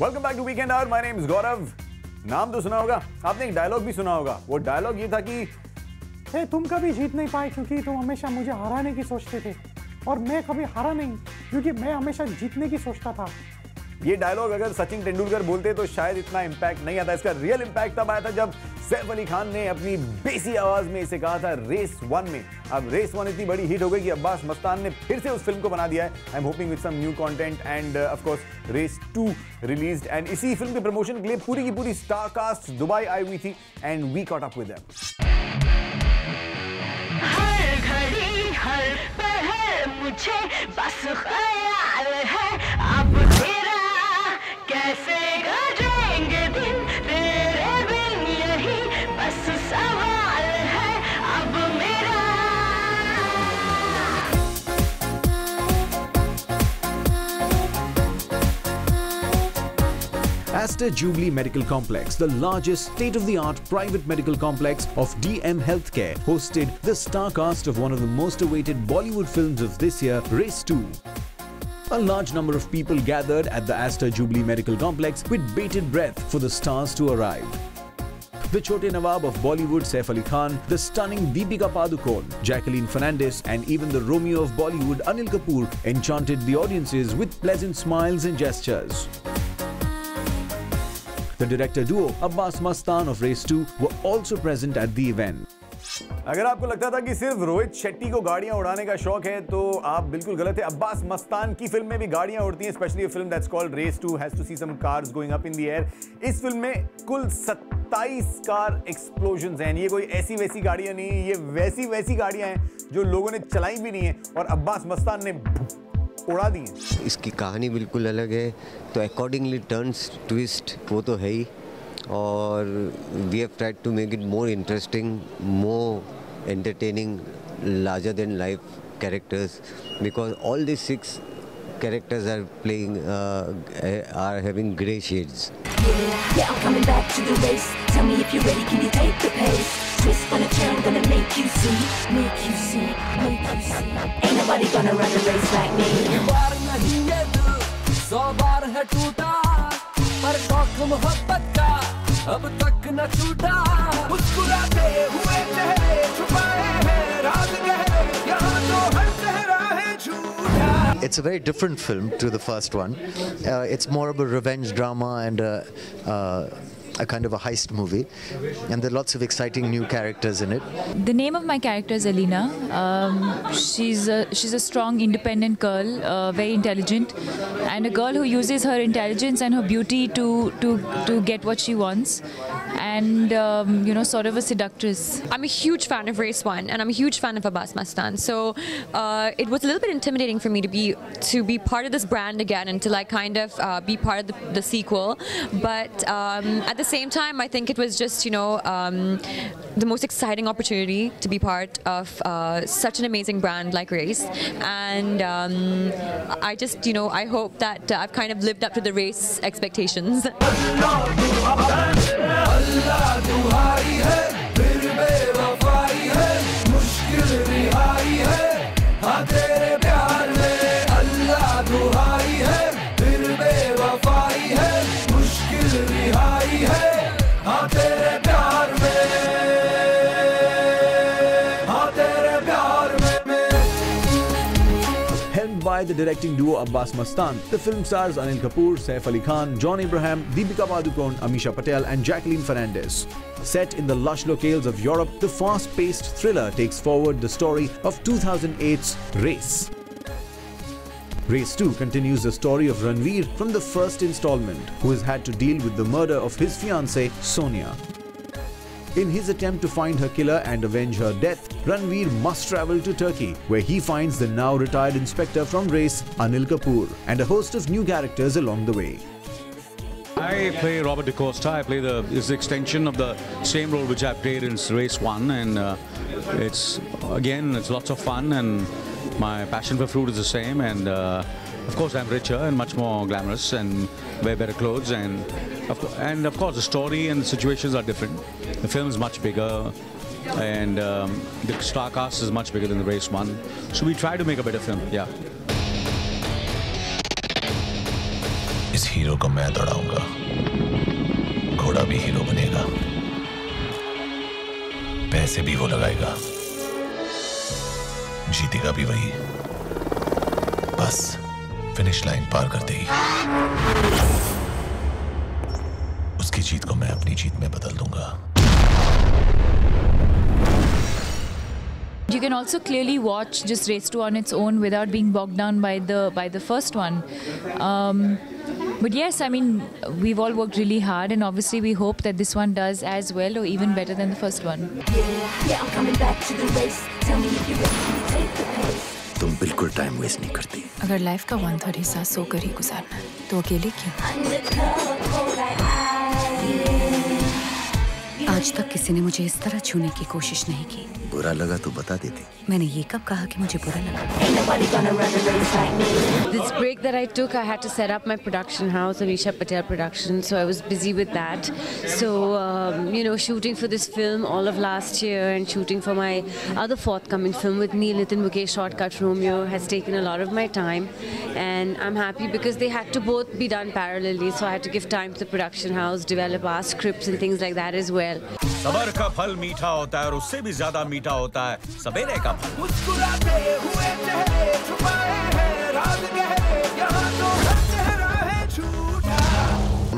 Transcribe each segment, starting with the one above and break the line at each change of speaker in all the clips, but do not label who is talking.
Welcome back to weekend hour. My name is Gaurav. नाम तो सुना होगा आपने, एक डायलॉग भी सुना होगा। वो डायलॉग ये था कि
तुम कभी जीत नहीं पाए क्योंकि तुम हमेशा मुझे हराने की सोचते थे, और मैं कभी हारा नहीं क्योंकि मैं हमेशा जीतने की सोचता था।
ये डायलॉग अगर सचिन तेंदुलकर बोलते तो शायद इतना इंपैक्ट नहीं आता। इसका रियल इंपैक्ट तब आया था जब सैफ अली खान ने अपनी बेसी आवाज में इसे कहा था रेस 1 में। अब रेस 1 इतनी बड़ी हिट हो गई कि अब्बास मस्तान ने फिर से उस फिल्म को बना दिया है। I am hoping with some new content and of course Race 2 released. And इसी फिल्म के प्रमोशन के लिए पूरी की पूरी स्टार कास्ट दुबई आई हुई थी and we caught up with them.
हर घड़ी हर पहर मुझे बस ख्याल है अब तेरा, कैसे गुजरेंगे दिन तेरे बिन, यही बस सवाल है अब मेरा।
Aster Jubilee Medical Complex, the largest state-of-the-art private medical complex of DM Healthcare, hosted the star cast of one of the most awaited Bollywood films of this year, Race 2. A large number of people gathered at the Aster Jubilee Medical Complex with bated breath for the stars to arrive. The Chote Nawab of Bollywood, Saif Ali Khan, the stunning Deepika Padukone, Jacqueline Fernandez, and even the Romeo of Bollywood, Anil Kapoor, enchanted the audiences with pleasant smiles and gestures. The director duo, Abbas Mastan of Race 2, were also present at the event.
अगर आपको लगता था कि सिर्फ रोहित शेट्टी को गाड़ियां उड़ाने का शौक है तो आप बिल्कुल गलत है। अब्बास मस्तान की फिल्म में भी गाड़ियां उड़ती हैं, specially film that's called Race 2 has to see some cars going up in the air. इस फिल्म में कुल 27 कार एक्सप्लोजन्स हैं। ये कोई ऐसी वैसी गाड़ियां नहीं है, ये वैसी गाड़ियां हैं जो लोगों ने चलाई भी नहीं है और अब्बास मस्तान ने उड़ा दी हैं।
इसकी कहानी बिल्कुल अलग है, तो अकॉर्डिंगली टर्न्स ट्विस्ट वो तो है ही, और we have tried to make it more interesting, more entertaining, larger than life characters, because all the 6 characters are playing are having grey shades.
Yeah, I'm coming back to the race. Tell me if you're ready, can you take the pace? Twist on a turn, gonna make you see, make you see, make you see. Ain't nobody gonna run a race like me.
बार नहीं ये दिल 100 बार है टूटा, पर शौक मोहब्बत का अब तक न छूटा। मुस्कुराते हुए चेहरे छुपाए हैं राज गहरे, यहाँ तो हर चेहरा है झूठा।
It's a very different film to the first one. It's more of a revenge drama and a kind of a heist movie, and there are lots of exciting new characters in it.
The name of my character is Alina. She's a strong, independent girl, very intelligent, and a girl who uses her intelligence and her beauty to get what she wants, and sort of a seductress.
I'm a huge fan of Race 1, and I'm a huge fan of Abbas Mastan. So it was a little bit intimidating for me to be part of this brand again and to kind of be part of the sequel. But at the same time, I think it was just the most exciting opportunity to be part of such an amazing brand like Race. And I just I hope that I've kind of lived up to the Race expectations.
अल्लाह दुहाई है फिर बेवफाई है, मुश्किल रिहाई है हाँ तेरे प्यार में। अल्लाह दुहाई है फिर बेवफाई है, मुश्किल रिहाई है हाँ तेरे प्यार में, हाँ तेरे प्यार में।
Helmed by the directing duo Abbas Mastan, the film stars Anil Kapoor, Saif Ali Khan, John Abraham, Deepika Padukone, Amisha Patel and Jacqueline Fernandez. Set in the lush locales of Europe, the fast-paced thriller takes forward the story of 2008's Race. Race 2 continues the story of Ranveer from the first installment, who has had to deal with the murder of his fiancée Sonia. In his attempt to find her killer and avenge her death, Ranveer must travel to Turkey, where he finds the now retired inspector from Race, Anil Kapoor, and a host of new characters along the way.
I play Robert DaCosta. I play is the extension of the same role which I played in Race 1, and it's lots of fun, and my passion for food is the same, and of course I'm richer and much more glamorous and wear better clothes, and of course the story and the situations are different. The film is much bigger, and the star cast is much bigger than the Race 1, so we try to make a better film. Yeah.
इस hero को मैं दौड़ाऊंगा, घोड़ा भी hero बनेगा, पैसे भी वो लगाएगा, जीतेगा भी वही। बस फिनिश लाइन पार करते ही उसकी जीत को मैं अपनी जीत में बदल दूंगा।
You can also clearly watch just Race 2 on its own without being bogged down by the first one. But yes, I mean, we've all worked really hard, and obviously we hope that this one does as well or even better than the first one.
Yeah, I'm coming back to the race. Tell me if you're ready to take the pace.
तुम बिल्कुल time waste नहीं करती।
अगर life का 1/3 हिस्सा सोकर ही गुजारना है तो अकेले क्यों? आज तक किसी ने मुझे इस तरह छूने की कोशिश नहीं की।
बुरा लगा तो बता देती।
मैंने ये कब कहा कि मुझे बुरा लगा?
This break that I took, I had to set up my production house, Amisha Patel Productions, so I was busy with that. So, shooting for this film all of last year and shooting for my other forthcoming film with Neil Nitin Mukesh, Shortcut Romeo, has taken a lot of my time. And I'm happy because they had to both be done parallelly, so I had to give time to the production house, develop our scripts and things like that as well.
सबर का फल मीठा होता है और उससे भी ज्यादा मीठा होता है सवेरे का फल।
मुस्कुराते हुए चेहरे छुपाए हैं राज गहरे, यहाँ तो हर चेहरा है झूठा।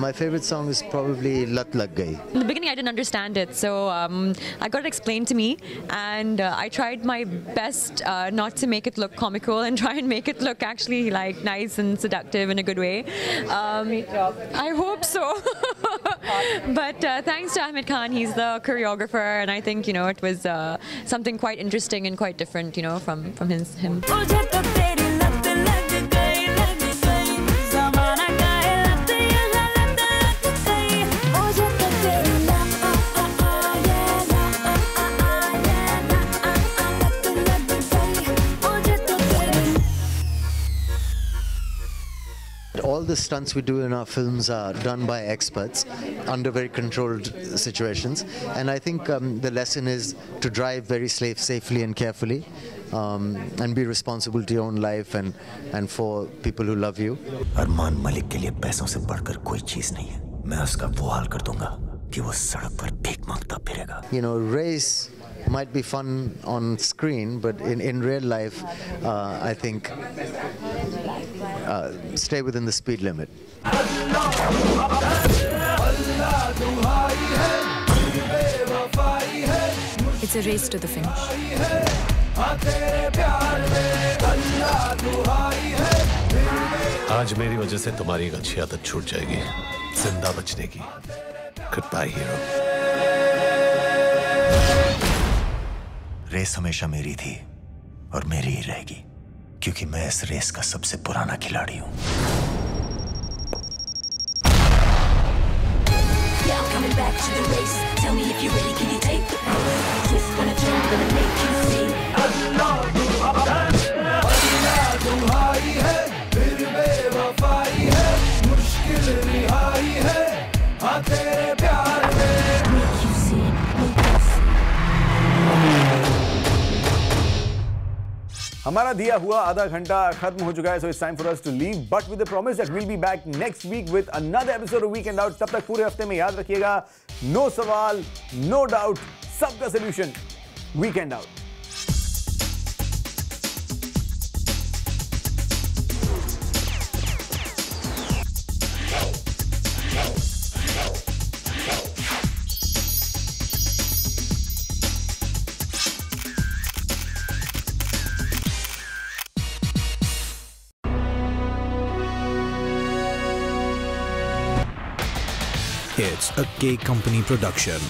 My favorite song is probably Lat Lag Gayi.
In the beginning, I didn't understand it, so I got it explained to me, and I tried my best not to make it look comical and try and make it look actually like nice and seductive in a good way. I hope so. But thanks to Ahmed Khan, he's the choreographer, and I think it was something quite interesting and quite different, from him.
All the stunts we do in our films are done by experts under very controlled situations, and I think the lesson is to drive very safely and carefully, and be responsible to your own life and for people who love you.
Armaan Malik के लिए पैसों से बढ़कर कोई चीज नहीं है। मैं उसका वो हाल कर दूंगा कि वो सड़क पर भीख मांगता फिरेगा।
Race might be fun on screen, but in real life, I think stay within the speed limit.
It's a race to the finish.
आज मेरी वजह से तुम्हारी एक अच्छी आदत छूट जाएगी, जिंदा बचने की। Goodbye, hero. रेस हमेशा मेरी थी और मेरी ही रहेगी, क्योंकि मैं इस रेस का सबसे पुराना खिलाड़ी हूँ।
Yeah, I'm coming back to the race. Tell me if you're ready, can you take the pace? Twist gonna turn, gonna make you see.
तुम्हारी है फिर बेवफाई है, मुश्किल रिहाई है, हाँ तेरे प्यार में।
Make you see, make you see.
हमारा दिया हुआ आधा घंटा खत्म हो चुका है, so it's time for us to leave, but with the promise that we'll be back next week with another episode of Weekend Out. तब तक पूरे हफ्ते में याद रखिएगा, no सवाल, no doubt, सबका solution, Weekend Out.
It's a K Company production.